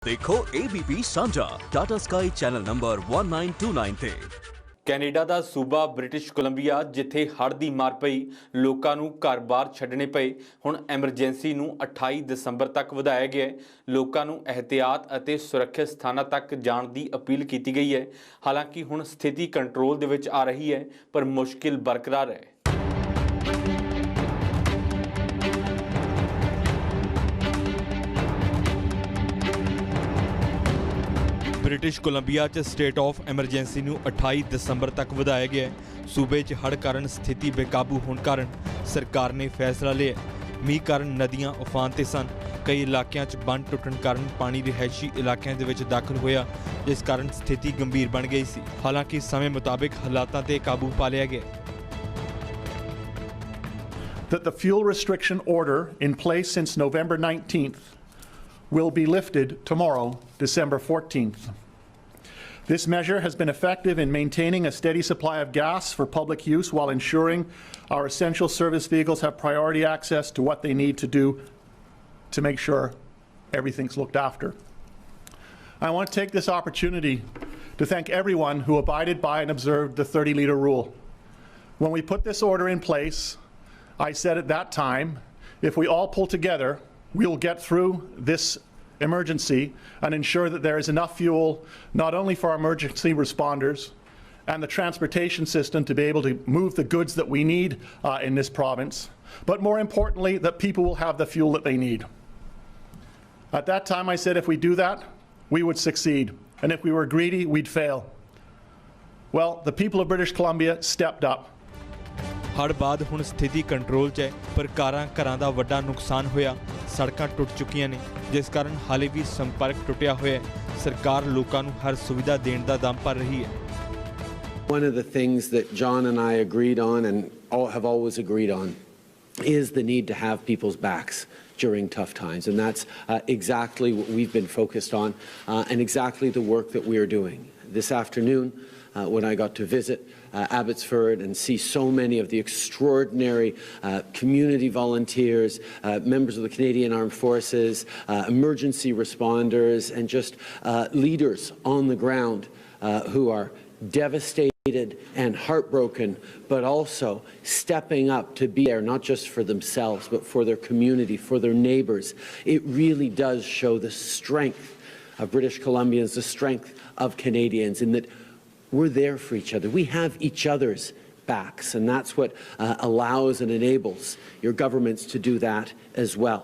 देखो ABP सांझा Tata sky channel number 1929 ਤੇ। ਕੈਨੇਡਾ ਦਾ ਸੂਬਾ ਬ੍ਰਿਟਿਸ਼ ਕੋਲੰਬੀਆ ਜਿੱਥੇ ਹੜ੍ਹ ਦੀ ਮਾਰ ਪਈ ਲੋਕਾਂ ਨੂੰ ਘਰ-ਬਾਰ ਛੱਡਣੇ ਪਏ ਹੁਣ ਐਮਰਜੈਂਸੀ ਨੂੰ 28 ਦਸੰਬਰ ਤੱਕ ਵਧਾਇਆ ਗਿਆ ਹੈ। ਲੋਕਾਂ ਨੂੰ ਇਹਤਿਆਤ ਅਤੇ ਸੁਰੱਖਿਅਤ ਸਥਾਨਾਂ ਤੱਕ ਜਾਣ ਦੀ ਅਪੀਲ ਕੀਤੀ ਗਈ ਹੈ। ਹਾਲਾਂਕਿ ਹੁਣ ਸਥਿਤੀ ਕੰਟਰੋਲ ਦੇ ਵਿੱਚ ਆ ਰਹੀ ਹੈ ਪਰ ਮੁਸ਼ਕਿਲ ਬਰਕਰਾਰ ਹੈ। ब्रिटिश कोलंबिया च स्टेट ऑफ एमरजेंसी नूं 28 दसंबर तक वधाया गया है। सूबे च हड़ कारण स्थिति बेकाबू होने कारण सरकार ने फैसला लिया। मीह कारण नदियां उफान ते सन। कई इलाकों च बंन टुटण कारण पानी रिहायशी इलाकों दे विच दाखिल होया, जिस कारण स्थिति गंभीर बन गई सी। हालांकि समय मुताबिक हालातां ते काबू पा लिया गया। That the fuel restriction order in place since November 19th will be lifted tomorrow, December 14th. This measure has been effective in maintaining a steady supply of gas for public use while ensuring our essential service vehicles have priority access to what they need to do to make sure everything's looked after. I want to take this opportunity to thank everyone who abided by and observed the 30-litre rule. When we put this order in place, I said at that time, if we all pull together, we'll get through this emergency and ensure that there is enough fuel not only for our emergency responders and the transportation system to be able to move the goods that we need in this province, but more importantly, that people will have the fuel that they need. At that time, I said if we do that, we would succeed. And if we were greedy, we'd fail. Well, the people of British Columbia stepped up. ਹੜ੍ਹ ਬਾਅਦ ਹੁਣ ਸਥਿਤੀ control 'ਚ ਹੈ ਪਰ ਘਰਾਂ ਦਾ ਵੱਡਾ ਨੁਕਸਾਨ ਹੋਇਆ। ਸੜਕਾਂ ਟੁੱਟ ਚੁੱਕੀਆਂ ਨੇ ਜਿਸ ਕਾਰਨ ਹਾਲੇ ਵੀ ਸੰਪਰਕ ਟੁੱਟਿਆ ਹੋਇਆ ਹੈ। ਸਰਕਾਰ ਲੋਕਾਂ ਨੂੰ ਹਰ ਸੁਵਿਧਾ ਦੇਣ ਦਾ ਦਮ ਭਰ ਰਹੀ ਹੈ। One of the things that John and I agreed on and have always agreed on is the need to have people's backs during tough times, and that's exactly what we've been focused on and exactly the work that we are doing. This afternoon, when I got to visit Abbotsford and see so many of the extraordinary community volunteers, members of the Canadian Armed Forces, emergency responders, and just leaders on the ground who are devastated and heartbroken, but also stepping up to be there not just for themselves, but for their community, for their neighbours. It really does show the strength of British Columbians, the strength of Canadians, in that we're there for each other. We have each other's backs, and that's what allows and enables your governments to do that as well.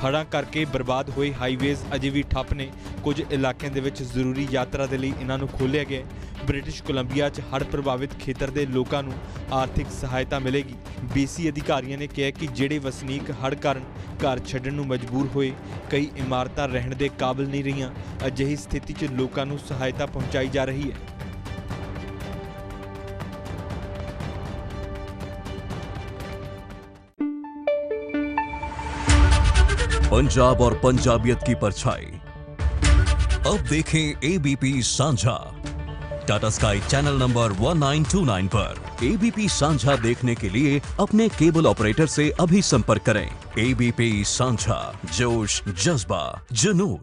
ਹੜ੍ਹਾਂ ਕਰਕੇ ਬਰਬਾਦ ਹੋਏ highways ਅਜੇ ਵੀ ਠੱਪ ਨੇ। ਕੁਝ ਇਲਾਕਿਆਂ ਦੇ ਵਿੱਚ ਜ਼ਰੂਰੀ ਯਾਤਰਾ ਦੇ ਲਈ ਇਹਨਾਂ ਨੂੰ ਖੋਲ੍ਹਿਆ ਗਿਆ। ਬ੍ਰਿਟਿਸ਼ ਕੋਲੰਬੀਆ 'ਚ ਹੜ੍ਹ ਪ੍ਰਭਾਵਿਤ ਖੇਤਰ ਦੇ ਲੋਕਾਂ ਨੂੰ ਆਰਥਿਕ ਸਹਾਇਤਾ ਮਿਲੇਗੀ। BC ਅਧਿਕਾਰੀਆਂ ਨੇ ਕਿਹਾ ਕਿ ਜਿਹੜੇ ਵਸਨੀਕ ਹੜ੍ਹ ਕਾਰਨ ਘਰ ਛੱਡਣ ਨੂੰ ਮਜਬੂਰ ਹੋਏ, ਕਈ ਇਮਾਰਤਾਂ ਰਹਿਣ ਦੇ ਕਾਬਿਲ ਨਹੀਂ ਰਹੀਆਂ। ਅਜਿਹੀ ਸਥਿਤੀ 'ਚ ਲੋਕਾਂ ਨੂੰ ਸਹਾਇਤਾ ਪਹੁੰਚਾਈ ਜਾ ਰਹੀ ਹੈ। पंजाब और पंजाबियत की परछाई। अब देखें ABP सांझा टाटा स्काई चैनल नंबर 1929 पर। ABP सांझा देखने के लिए अपने केबल ऑपरेटर से अभी संपर्क करें। ABP सांझा, जोश, जज्बा, जुनून।